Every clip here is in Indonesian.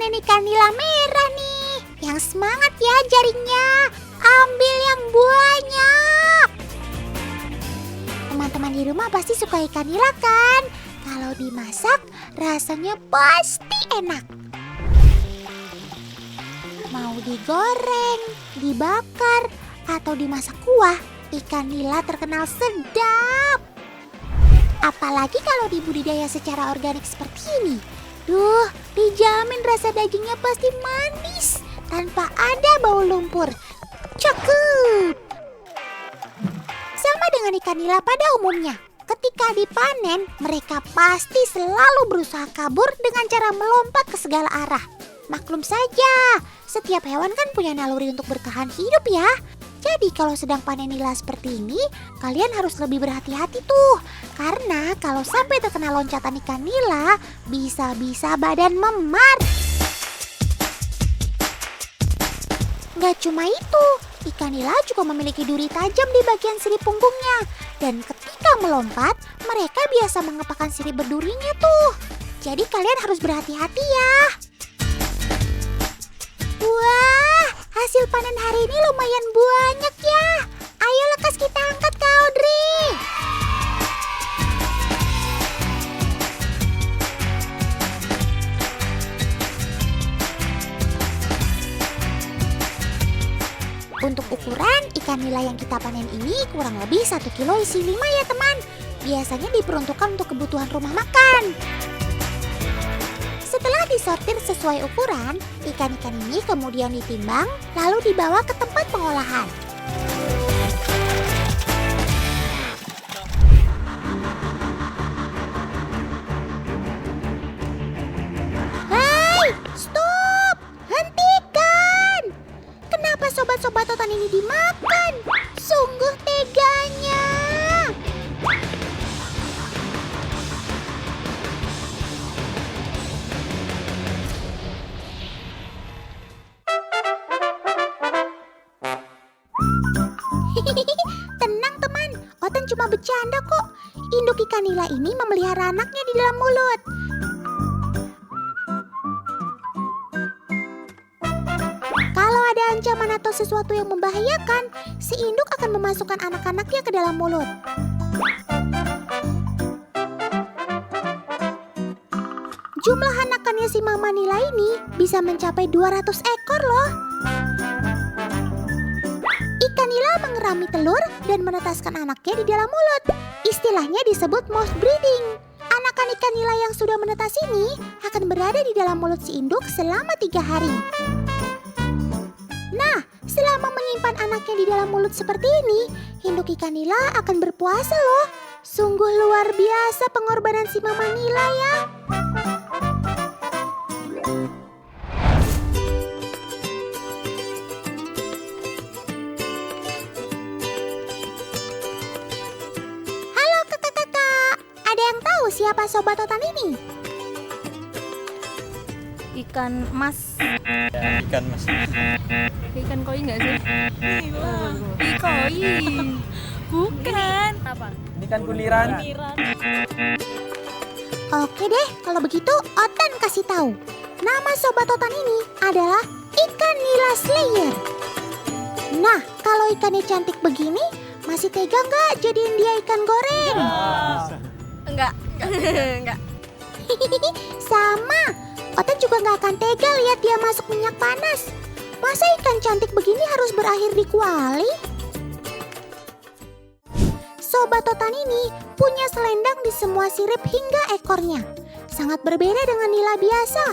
panen ikan nila merah nih. Yang semangat ya jaringnya. Ambil yang banyak. Teman-teman di rumah pasti suka ikan nila kan? Kalau dimasak rasanya pasti enak. Mau digoreng, dibakar, atau dimasak kuah, ikan nila terkenal sedap. Apalagi kalau dibudidaya secara organik seperti ini. Duh, dijamin rasa dagingnya pasti manis tanpa ada bau lumpur. Cakep! Sama dengan ikan nila pada umumnya. Ketika dipanen, mereka pasti selalu berusaha kabur dengan cara melompat ke segala arah. Maklum saja, setiap hewan kan punya naluri untuk bertahan hidup ya. Jadi kalau sedang panen nila seperti ini, kalian harus lebih berhati-hati tuh. Karena kalau sampai terkena loncatan ikan nila, bisa-bisa badan memar. Gak cuma itu, ikan nila juga memiliki duri tajam di bagian sirip punggungnya. Dan ketika melompat, mereka biasa mengepakkan sirip berdurinya tuh. Jadi kalian harus berhati-hati ya. Wah, hasil panen hari ini lumayan banyak ya. Ayo lekas kita angkat Kak Audrey. Untuk ukuran ikan nila yang kita panen ini kurang lebih 1 kilo isi 5 ya teman. Biasanya diperuntukkan untuk kebutuhan rumah makan. Setelah disortir sesuai ukuran, ikan-ikan ini kemudian ditimbang lalu dibawa ke tempat pengolahan. Hai, stop! Hentikan! Kenapa sobat-sobat otan ini dimakan? Sungguh teganya! Tenang teman, Otan cuma bercanda kok. Induk ikan nila ini memelihara anaknya di dalam mulut. Kalau ada ancaman atau sesuatu yang membahayakan, si induk akan memasukkan anak-anaknya ke dalam mulut. Jumlah anakannya si mama nila ini bisa mencapai 200 ekor loh. Ikan nila mengerami telur dan menetaskan anaknya di dalam mulut. Istilahnya disebut mouth breeding. Anakan ikan nila yang sudah menetas ini akan berada di dalam mulut si induk selama 3 hari. Nah, selama menyimpan anaknya di dalam mulut seperti ini, induk ikan nila akan berpuasa loh. Sungguh luar biasa pengorbanan si mama nila ya. Siapa sobat otan ini? Ikan mas. Ikan mas. Ikan koi nggak sih? Koi. Bukan. Apa? Ini kan kuliran. Oke deh, kalau begitu Otan kasih tahu. Nama sobat otan ini adalah ikan nila slayer. Nah, kalau ikannya cantik begini, masih tega nggak jadiin dia ikan goreng? Enggak. Enggak. Sama, Otan juga nggak akan tega lihat dia masuk minyak panas. Masa ikan cantik begini harus berakhir di kuali? Sobat otan ini punya selendang di semua sirip hingga ekornya. Sangat berbeda dengan nila biasa.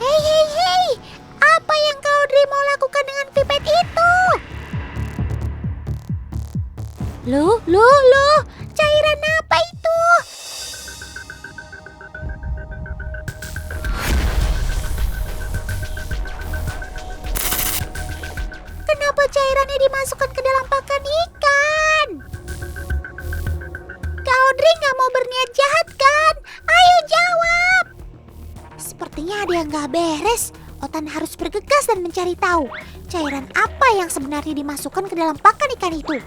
Hei, apa yang Kak Audrey mau lakukan dengan pipet itu? Loh, cairan apa itu? Kenapa cairannya dimasukkan ke dalam pakan ikan? Kak Audrey nggak mau berniat jahat kan? Ayo jawab! Sepertinya ada yang nggak beres. Otan harus bergegas dan mencari tahu cairan apa yang sebenarnya dimasukkan ke dalam pakan ikan itu.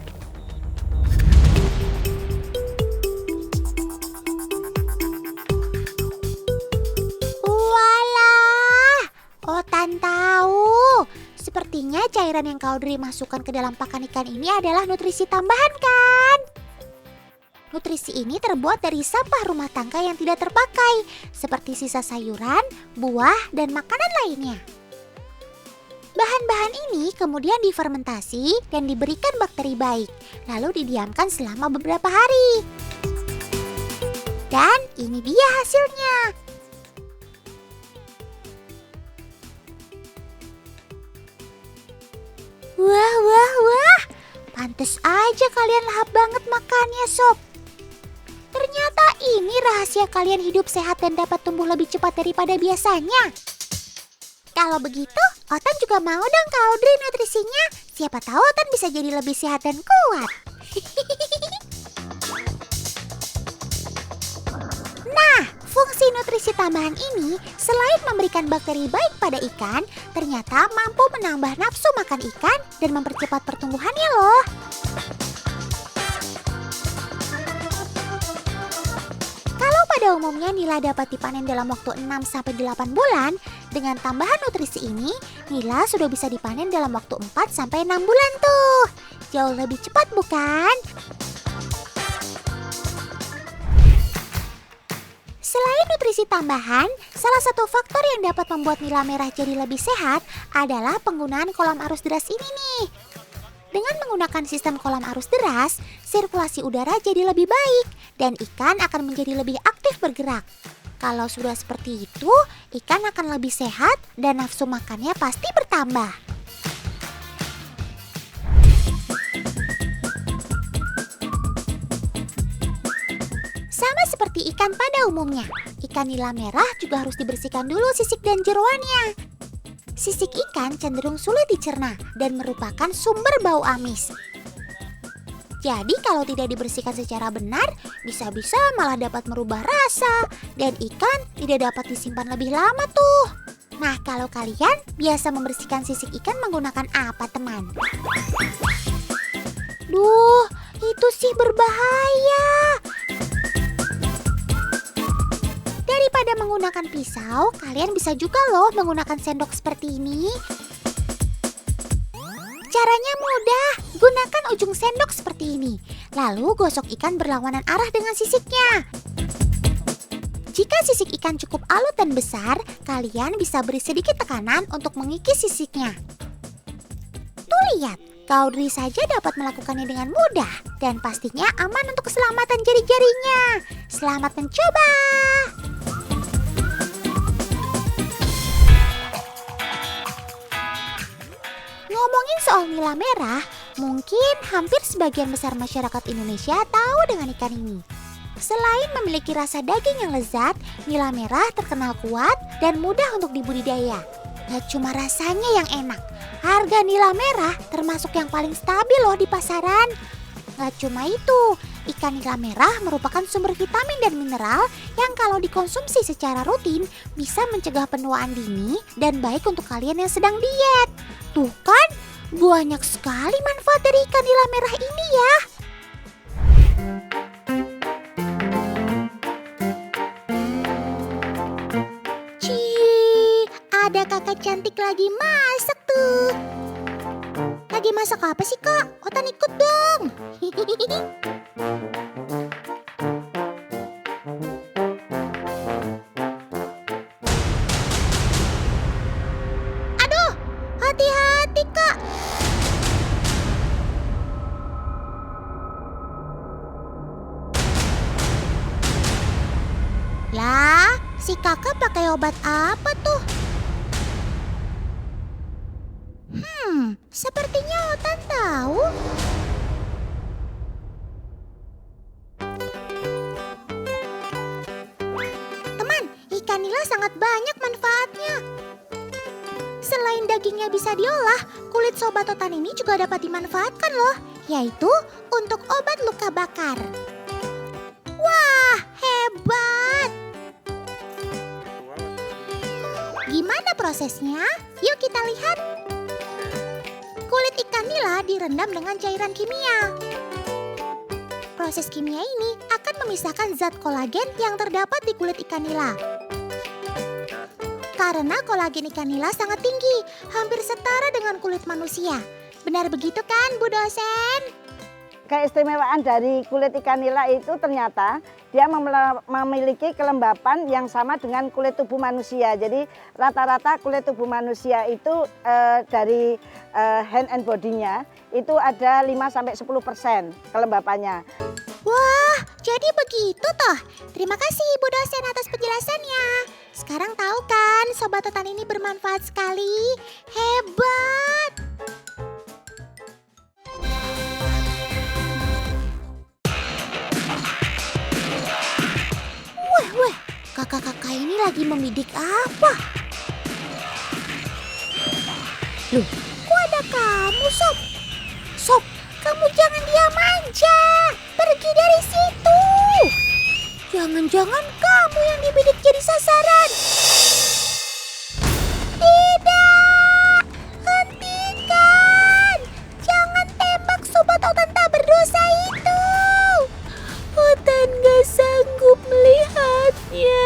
Sepertinya cairan yang Kaudri masukkan ke dalam pakan ikan ini adalah nutrisi tambahan kan? Nutrisi ini terbuat dari sampah rumah tangga yang tidak terpakai, seperti sisa sayuran, buah, dan makanan lainnya. Bahan-bahan ini kemudian difermentasi dan diberikan bakteri baik, lalu didiamkan selama beberapa hari. Dan ini dia hasilnya. Wah, wah, wah. Pantes aja kalian lahap banget makannya, Sob. Ternyata ini rahasia kalian hidup sehat dan dapat tumbuh lebih cepat daripada biasanya. Kalau begitu, Otan juga mau dong Kaudri nutrisinya. Siapa tahu Otan bisa jadi lebih sehat dan kuat. Nah, fungsi nutrisi tambahan ini selain memberikan bakteri baik pada ikan, ternyata mampu menambah nafsu makan ikan dan mempercepat pertumbuhannya loh. Pada umumnya nila dapat dipanen dalam waktu 6-8 bulan. Dengan tambahan nutrisi ini, nila sudah bisa dipanen dalam waktu 4-6 bulan tuh. Jauh lebih cepat bukan? Selain nutrisi tambahan, salah satu faktor yang dapat membuat nila merah jadi lebih sehat adalah penggunaan kolam arus deras ini nih. Dengan menggunakan sistem kolam arus deras, sirkulasi udara jadi lebih baik dan ikan akan menjadi lebih aktif bergerak. Kalau sudah seperti itu, ikan akan lebih sehat dan nafsu makannya pasti bertambah. Sama seperti ikan pada umumnya, ikan nila merah juga harus dibersihkan dulu sisik dan jeroannya. Sisik ikan cenderung sulit dicerna dan merupakan sumber bau amis. Jadi kalau tidak dibersihkan secara benar, bisa-bisa malah dapat merubah rasa dan ikan tidak dapat disimpan lebih lama tuh. Nah, kalau kalian biasa membersihkan sisik ikan menggunakan apa, teman? Duh, itu sih berbahaya. Daripada menggunakan pisau, kalian bisa juga loh menggunakan sendok seperti ini. Caranya mudah, gunakan ujung sendok seperti ini. Lalu gosok ikan berlawanan arah dengan sisiknya. Jika sisik ikan cukup alut dan besar, kalian bisa beri sedikit tekanan untuk mengikis sisiknya. Tuh lihat, Kaudri saja dapat melakukannya dengan mudah dan pastinya aman untuk keselamatan jari-jarinya. Selamat mencoba! Ngomongin soal nila merah, mungkin hampir sebagian besar masyarakat Indonesia tahu dengan ikan ini. Selain memiliki rasa daging yang lezat, nila merah terkenal kuat dan mudah untuk dibudidaya. Gak cuma rasanya yang enak, harga nila merah termasuk yang paling stabil loh di pasaran. Gak cuma itu, ikan nila merah merupakan sumber vitamin dan mineral yang kalau dikonsumsi secara rutin bisa mencegah penuaan dini dan baik untuk kalian yang sedang diet. Tuh kan, banyak sekali manfaat dari ikan nila merah ini ya. Cih, ada kakak cantik lagi masak tuh. Lagi masak apa sih kak? Otan ikut dong. Aduh, hati-hati kak. Lah, si kakak pakai obat apa tuh? Sepertinya Otan tahu. Teman, ikan nila sangat banyak manfaatnya. Selain dagingnya bisa diolah, kulit sobat Otan ini juga dapat dimanfaatkan loh, yaitu untuk obat luka bakar. Wah, hebat! Gimana prosesnya? Yuk kita lihat. Kulit ikan nila direndam dengan cairan kimia. Proses kimia ini akan memisahkan zat kolagen yang terdapat di kulit ikan nila. Karena kolagen ikan nila sangat tinggi, hampir setara dengan kulit manusia. Benar begitu kan, Bu dosen? Keistimewaan dari kulit ikan nila itu ternyata dia memiliki kelembapan yang sama dengan kulit tubuh manusia. Jadi rata-rata kulit tubuh manusia itu dari hand and body-nya itu ada 5-10% kelembapannya. Wah, jadi begitu toh. Terima kasih Bu dosen atas penjelasannya. Sekarang tahu kan Sobat Totan ini bermanfaat sekali. Hebat. Weh, kakak-kakak ini lagi membidik apa? Loh, kok ada kamu, Sob? Sob, kamu jangan diam aja. Pergi dari situ. Jangan-jangan kamu yang dibidik jadi sasaran. Tidak. Hentikan. Jangan tembak Sobat Otan tak berdosa itu. Otan gak sanggup melihatnya.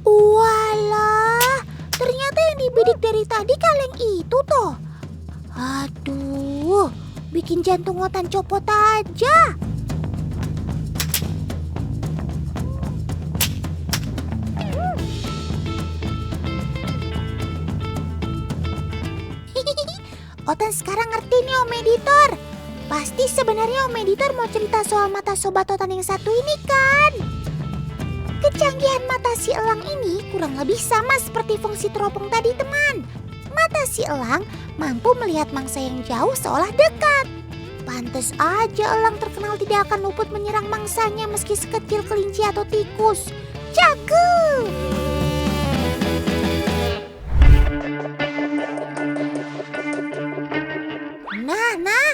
Walah, ternyata yang dibidik dari tadi kaleng itu toh. Aduh, bikin jantung Otan copot aja. Otan sekarang ngerti nih Om Editor. Pasti sebenarnya Om Editor mau cerita soal mata Sobat Otan yang satu ini kan? Kecanggihan mata si elang ini kurang lebih sama seperti fungsi teropong tadi teman. Mata si elang mampu melihat mangsa yang jauh seolah dekat. Pantes aja elang terkenal tidak akan luput menyerang mangsanya meski sekecil kelinci atau tikus. Cakep! Nah,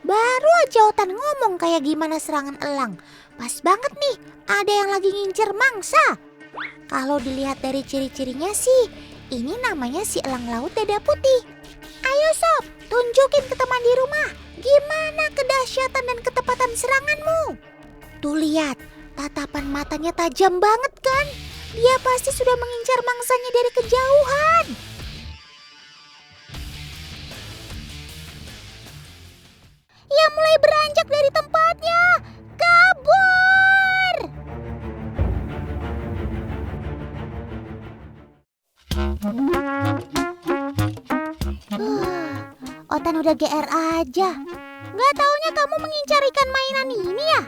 baru aja Otan ngomong kayak gimana serangan elang. Pas banget nih, ada yang lagi ngincer mangsa. Kalau dilihat dari ciri-cirinya sih, ini namanya si elang laut dada putih. Ayo Sob, tunjukin ke teman di rumah, gimana kedahsyatan dan ketepatan seranganmu. Tuh lihat, tatapan matanya tajam banget kan? Dia pasti sudah mengincar mangsanya dari kejauhan. Ia mulai beranjak dari tempatnya. Kabur! Otan udah GR aja. Gak taunya kamu mengincar ikan mainan ini ya?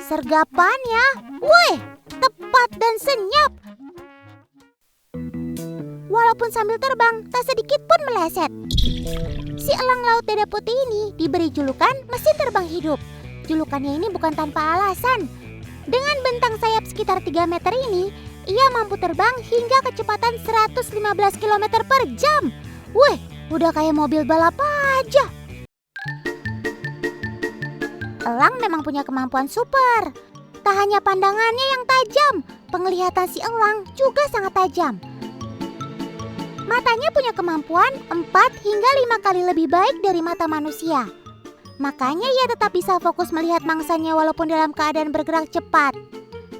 Sergapan ya? Wih, tepat dan senyap. Walaupun sambil terbang, tak sedikit pun meleset. Si elang laut dada putih ini diberi julukan mesin terbang hidup. Julukannya ini bukan tanpa alasan. Dengan bentang sayap sekitar 3 meter ini, ia mampu terbang hingga kecepatan 115 km per jam. Wih, udah kayak mobil balap aja. Elang memang punya kemampuan super. Tak hanya pandangannya yang tajam, penglihatan si elang juga sangat tajam. Matanya punya kemampuan 4 hingga 5 kali lebih baik dari mata manusia. Makanya ia tetap bisa fokus melihat mangsanya walaupun dalam keadaan bergerak cepat.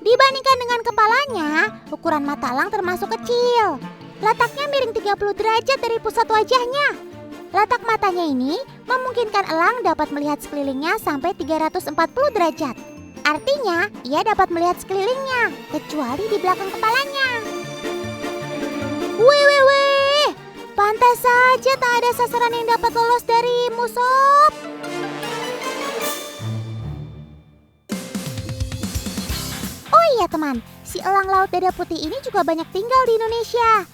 Dibandingkan dengan kepalanya, ukuran mata elang termasuk kecil. Letaknya miring 30 derajat dari pusat wajahnya. Letak matanya ini memungkinkan elang dapat melihat sekelilingnya sampai 340 derajat. Artinya, ia dapat melihat sekelilingnya, kecuali di belakang kepalanya. Wih, pantas saja tak ada sasaran yang dapat lolos darimu, Sob. Oh iya teman, si elang laut dada putih ini juga banyak tinggal di Indonesia.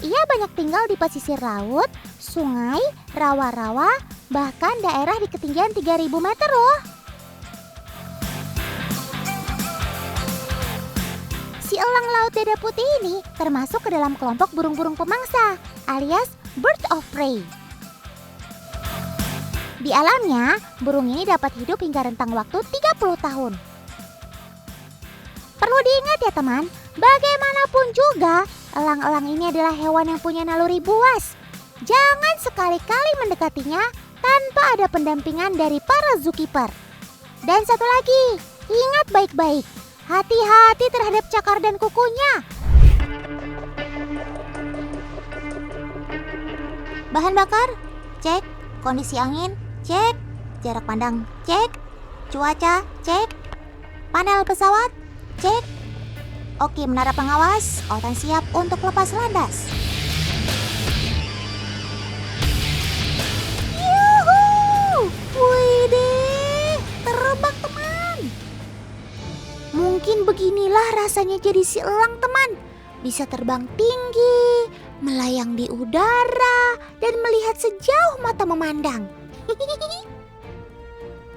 Ia banyak tinggal di pesisir laut, sungai, rawa-rawa, bahkan daerah di ketinggian 3000 meter loh. Si elang laut dada putih ini termasuk ke dalam kelompok burung-burung pemangsa alias bird of prey. Di alamnya, burung ini dapat hidup hingga rentang waktu 30 tahun. Perlu diingat ya teman, bagaimanapun juga, elang-elang ini adalah hewan yang punya naluri buas. Jangan sekali-kali mendekatinya tanpa ada pendampingan dari para zookeeper. Dan satu lagi, ingat baik-baik, hati-hati terhadap cakar dan kukunya. Bahan bakar, cek. Kondisi angin, cek. Jarak pandang, cek. Cuaca, cek. Panel pesawat, cek. Oke, menara pengawas, Otan siap untuk lepas landas. Yuhuu! Widih, terbang teman. Mungkin beginilah rasanya jadi si elang teman. Bisa terbang tinggi, melayang di udara, dan melihat sejauh mata memandang.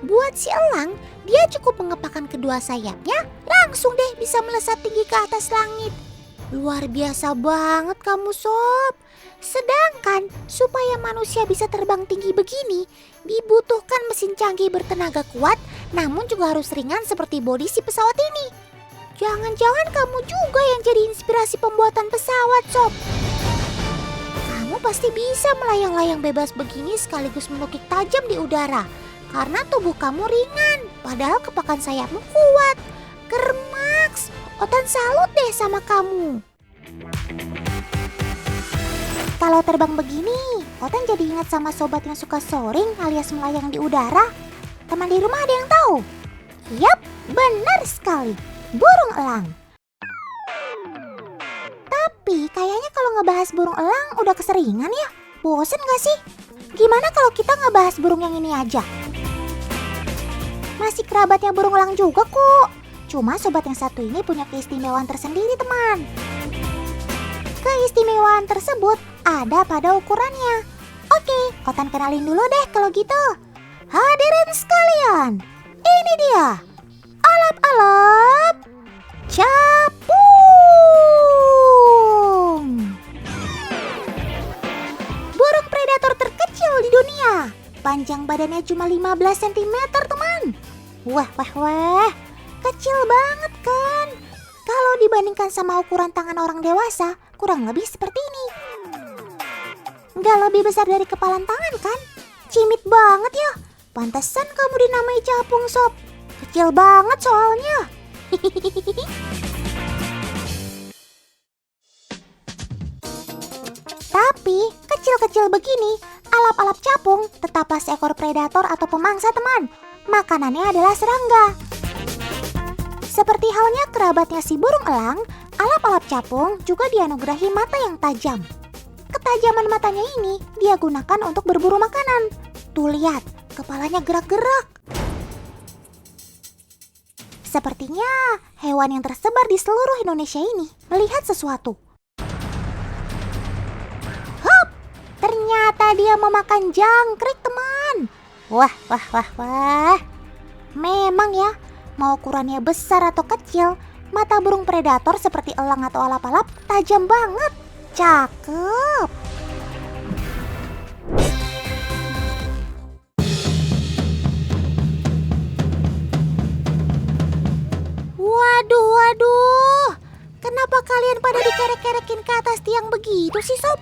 Buat si elang, dia cukup mengepakkan kedua sayapnya, langsung deh bisa melesat tinggi ke atas langit. Luar biasa banget kamu sob. Sedangkan supaya manusia bisa terbang tinggi begini, dibutuhkan mesin canggih bertenaga kuat, namun juga harus ringan seperti bodi si pesawat ini. Jangan-jangan kamu juga yang jadi inspirasi pembuatan pesawat sob. Kamu pasti bisa melayang-layang bebas begini sekaligus menukik tajam di udara. Karena tubuh kamu ringan, padahal kepakan sayapmu kuat. Kermaks, Otan salut deh sama kamu. Kalau terbang begini, Otan jadi ingat sama sobat yang suka soaring alias melayang di udara. Teman di rumah ada yang tahu? Yap, benar sekali. Burung elang. Tapi kayaknya kalau ngebahas burung elang udah keseringan ya. Bosen gak sih? Gimana kalau kita ngebahas burung yang ini aja? Masih kerabatnya burung elang juga kok. Cuma sobat yang satu ini punya keistimewaan tersendiri teman. Keistimewaan tersebut ada pada ukurannya. Oke, Otan kenalin dulu deh kalau gitu. Hadirin sekalian, ini dia alap-alap capung. Burung predator terkecil di dunia. Panjang badannya cuma 15 cm teman. Wah, kecil banget kan? Kalau dibandingkan sama ukuran tangan orang dewasa, kurang lebih seperti ini. Nggak lebih besar dari kepalan tangan kan? Cimit banget ya. Pantesan kamu dinamai capung sob. Kecil banget soalnya. Tapi kecil-kecil begini, alap-alap capung tetaplah seekor predator atau pemangsa teman. Makanannya adalah serangga. Seperti halnya kerabatnya si burung elang, alap-alap capung juga dianugerahi mata yang tajam. Ketajaman matanya ini dia gunakan untuk berburu makanan. Tuh lihat, kepalanya gerak-gerak. Sepertinya hewan yang tersebar di seluruh Indonesia ini melihat sesuatu. Hop! Ternyata dia memakan jangkrik teman. Wah. Memang ya, mau ukurannya besar atau kecil, mata burung predator seperti elang atau alap-alap tajam banget. Cakep. Waduh. Kenapa kalian pada dikerek-kerekin ke atas tiang begitu sih sob?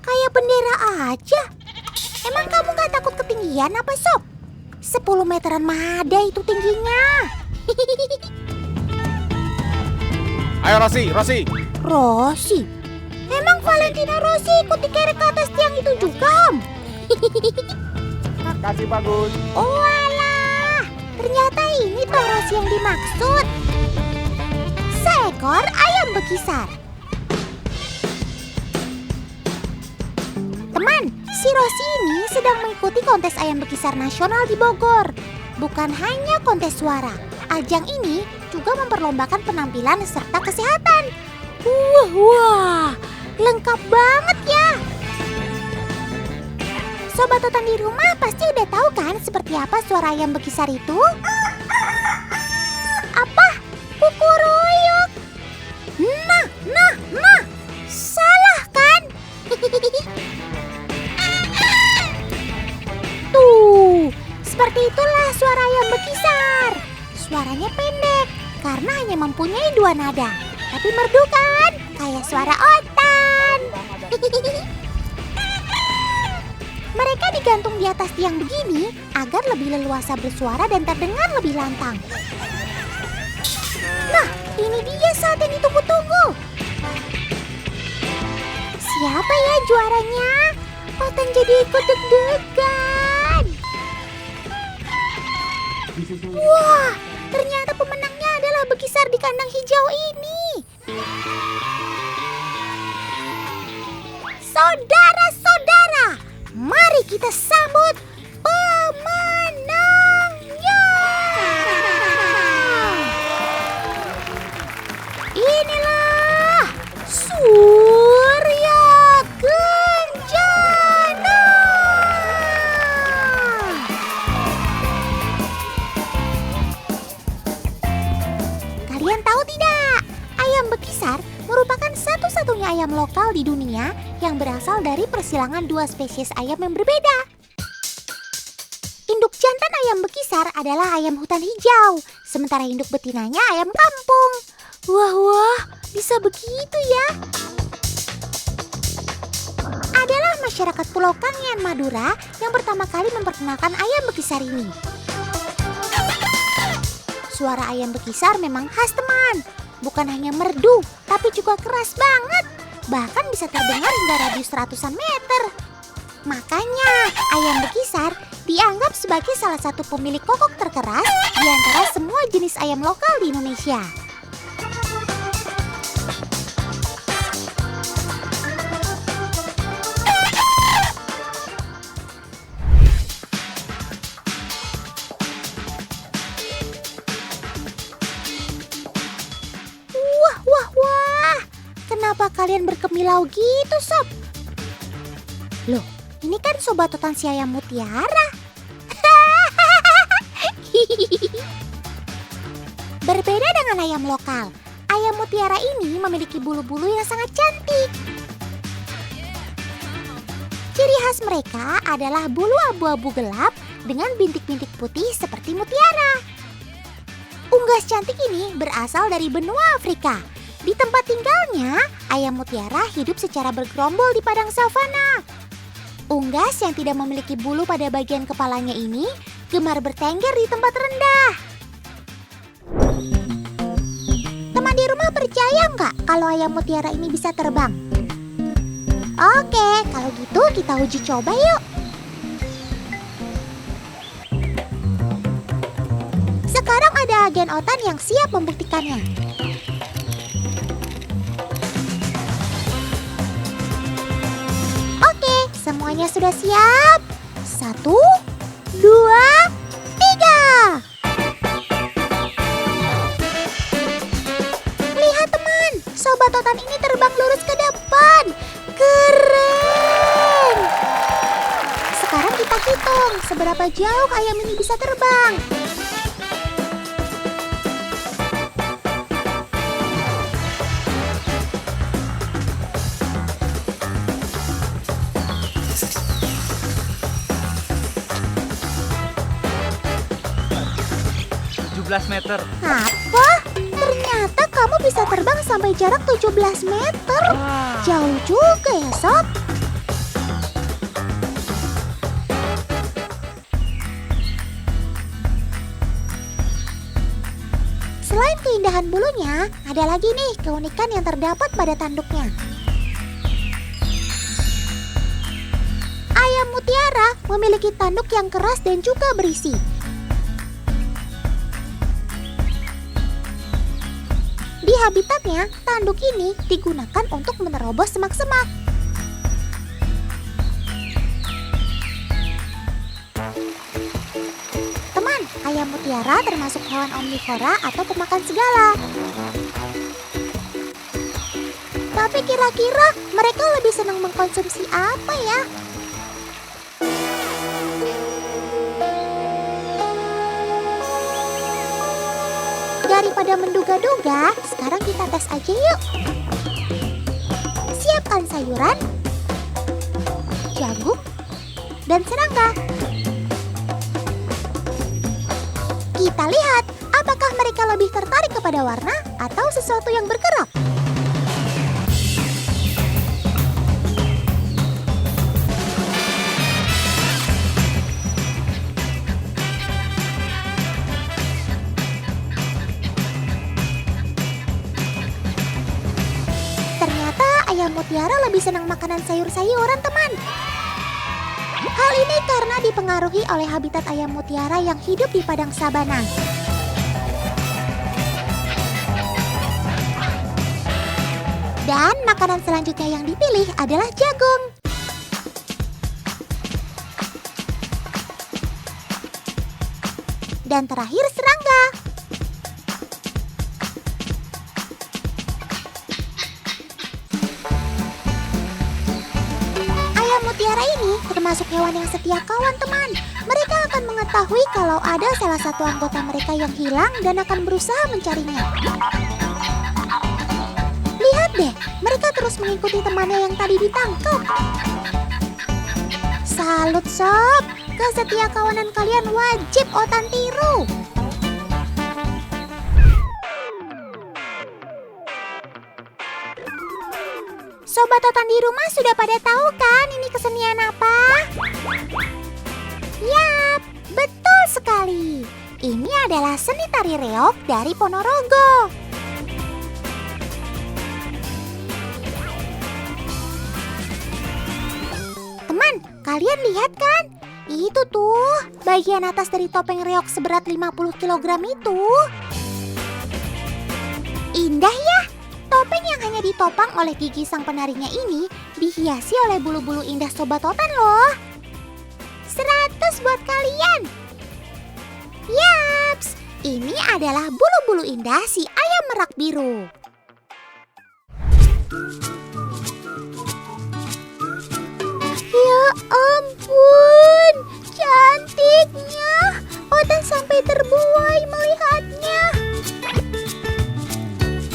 Kayak bendera aja. Emang kamu gak takut ketinggian apa sob? 10 meteran mah ada itu tingginya. Ayo Rosi. Rosi? Emang Valentina Rossi ikut dikerek ke atas tiang itu juga om? Kasih bagus. Oh alah, ternyata ini toh Rossi yang dimaksud. Seekor ayam bekisar. Teman, si Rossi ini sedang mengikuti kontes ayam bekisar nasional di Bogor. Bukan hanya kontes suara, ajang ini juga memperlombakan penampilan serta kesehatan. Wah, lengkap banget ya. Sobat Otan di rumah pasti udah tahu kan seperti apa suara ayam bekisar itu? Apa? Kukuruyuk. Nah. Salah kan? Tuh, seperti itulah suara ayam bekisar. Suaranya pendek karena hanya mempunyai 2 nada. Tapi merdu kan? Kayak suara Otan. Mereka digantung di atas tiang begini agar lebih leluasa bersuara dan terdengar lebih lantang. Nah, ini dia saat yang ditunggu-tunggu. Siapa ya juaranya? Otan jadi ikut deg-degan. Wah, ternyata pemenangnya adalah Bekisar di kandang hijau ini. Saudara-saudara, mari kita sambut pemenangnya. Inilah Surya Kencana. Kalian tahu tidak? Ayam Bekisar merupakan satu-satunya ayam lokal di dunia yang berasal dari persilangan dua spesies ayam yang berbeda. Induk jantan ayam Bekisar adalah ayam hutan hijau, sementara induk betinanya ayam kampung. Wah, bisa begitu ya? Adalah masyarakat Pulau Kangean, Madura yang pertama kali memperkenalkan ayam Bekisar ini. Suara ayam Bekisar memang khas, teman. Bukan hanya merdu, tapi juga keras banget. Bahkan bisa terdengar hingga radius ratusan meter. Makanya, ayam Bekisar dianggap sebagai salah satu pemilik kokok terkeras di antara semua jenis ayam lokal di Indonesia. Wah, kenapa kalian berkemilau gitu, Sob? Loh, ini kan Sobat Otan si ayam mutiara. Berbeda dengan ayam lokal, ayam mutiara ini memiliki bulu-bulu yang sangat cantik. Ciri khas mereka adalah bulu abu-abu gelap dengan bintik-bintik putih seperti mutiara. Unggas cantik ini berasal dari benua Afrika. Di tempat tinggalnya, ayam mutiara hidup secara bergerombol di padang savana. Unggas yang tidak memiliki bulu pada bagian kepalanya ini gemar bertengger di tempat rendah. Teman di rumah percaya nggak kalau ayam mutiara ini bisa terbang? Oke, kalau gitu kita uji coba yuk. Sekarang ada agen Otan yang siap membuktikannya. Oke, semuanya sudah siap. 1, 2, 3. Lihat teman, Sobat Otan ini terbang lurus ke depan. Keren. Sekarang kita hitung seberapa jauh ayam ini bisa terbang. Meter. Apa? Ternyata kamu bisa terbang sampai jarak 17 meter. Jauh juga ya, Sob. Selain keindahan bulunya, ada lagi nih keunikan yang terdapat pada tanduknya. Ayam mutiara memiliki tanduk yang keras dan juga berisi. Di habitatnya, tanduk ini digunakan untuk menerobos semak-semak. Teman, ayam mutiara termasuk hewan omnivora atau pemakan segala. Tapi kira-kira mereka lebih senang mengkonsumsi apa ya? Daripada menduga-duga, sekarang kita tes aja yuk. Siapkan sayuran, jagung, dan serangga. Kita lihat apakah mereka lebih tertarik kepada warna atau sesuatu yang bergerak. mutiara lebih senang makanan sayur-sayuran, teman. Hal ini karena dipengaruhi oleh habitat ayam mutiara yang hidup di padang sabana. Dan makanan selanjutnya yang dipilih adalah jagung. Dan terakhir serangga. Ayam mutiara ini termasuk hewan yang setia kawan, teman. Mereka akan mengetahui kalau ada salah satu anggota mereka yang hilang dan akan berusaha mencarinya. Lihat deh, mereka terus mengikuti temannya yang tadi ditangkap. Salut sob, kesetia kawanan kalian wajib Otan tiru. Sobat Otan di rumah sudah pada tahu kan ini kesenian apa? Yap, betul sekali. Ini adalah seni tari reog dari Ponorogo. Teman, kalian lihat kan? Itu tuh, bagian atas dari topeng reog seberat 50 kg itu. Indah ya? Topeng yang hanya ditopang oleh gigi sang penarinya ini dihiasi oleh bulu-bulu indah Sobat Otan loh. 100 buat kalian. Yaps, ini adalah bulu-bulu indah si ayam merak biru. Ya ampun, cantiknya. Otan sampai terbuai melihatnya.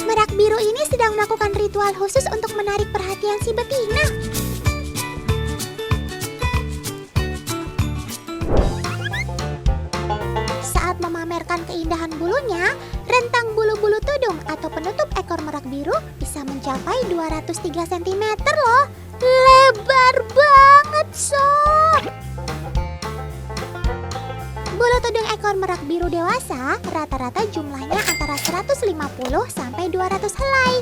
Merak biru ini sedang melakukan ritual khusus untuk menarik perhatian si betina. Saat memamerkan keindahan bulunya, rentang bulu-bulu tudung atau penutup ekor merak biru bisa mencapai 203 cm loh. Lebar banget, sob. Bulu tudung ekor merak biru dewasa rata-rata jumlahnya antara 150 sampai 200 helai.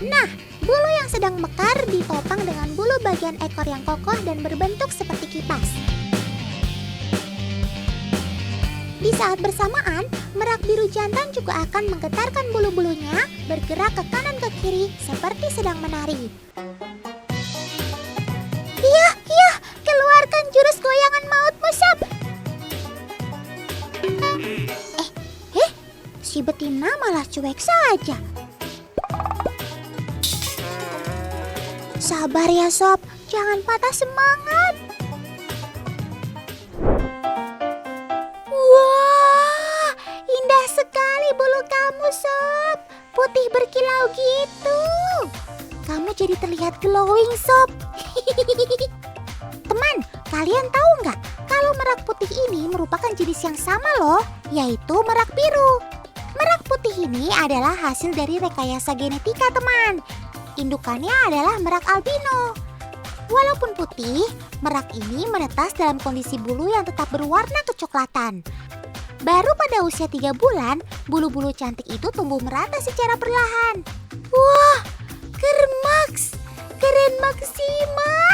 Nah, bulu yang sedang mekar ditopang dengan bulu bagian ekor yang kokoh dan berbentuk seperti kipas. Di saat bersamaan, merak biru jantan juga akan menggetarkan bulu-bulunya, bergerak ke kanan ke kiri seperti sedang menari. Iya, keluarkan jurus goyangan mautmu, sob. Si betina malah cuek saja. Sabar ya, sob, jangan patah semangat. Wah, indah sekali bulu kamu, sob. Putih berkilau gitu. Kamu jadi terlihat glowing, sob. Teman, kalian tahu nggak kalau merak putih ini merupakan jenis yang sama loh, yaitu merak biru. Merak putih ini adalah hasil dari rekayasa genetika, teman. Indukannya adalah merak albino. Walaupun putih, merak ini menetas dalam kondisi bulu yang tetap berwarna kecoklatan. Baru pada usia 3 bulan, bulu-bulu cantik itu tumbuh merata secara perlahan. Wah, keren maksimal.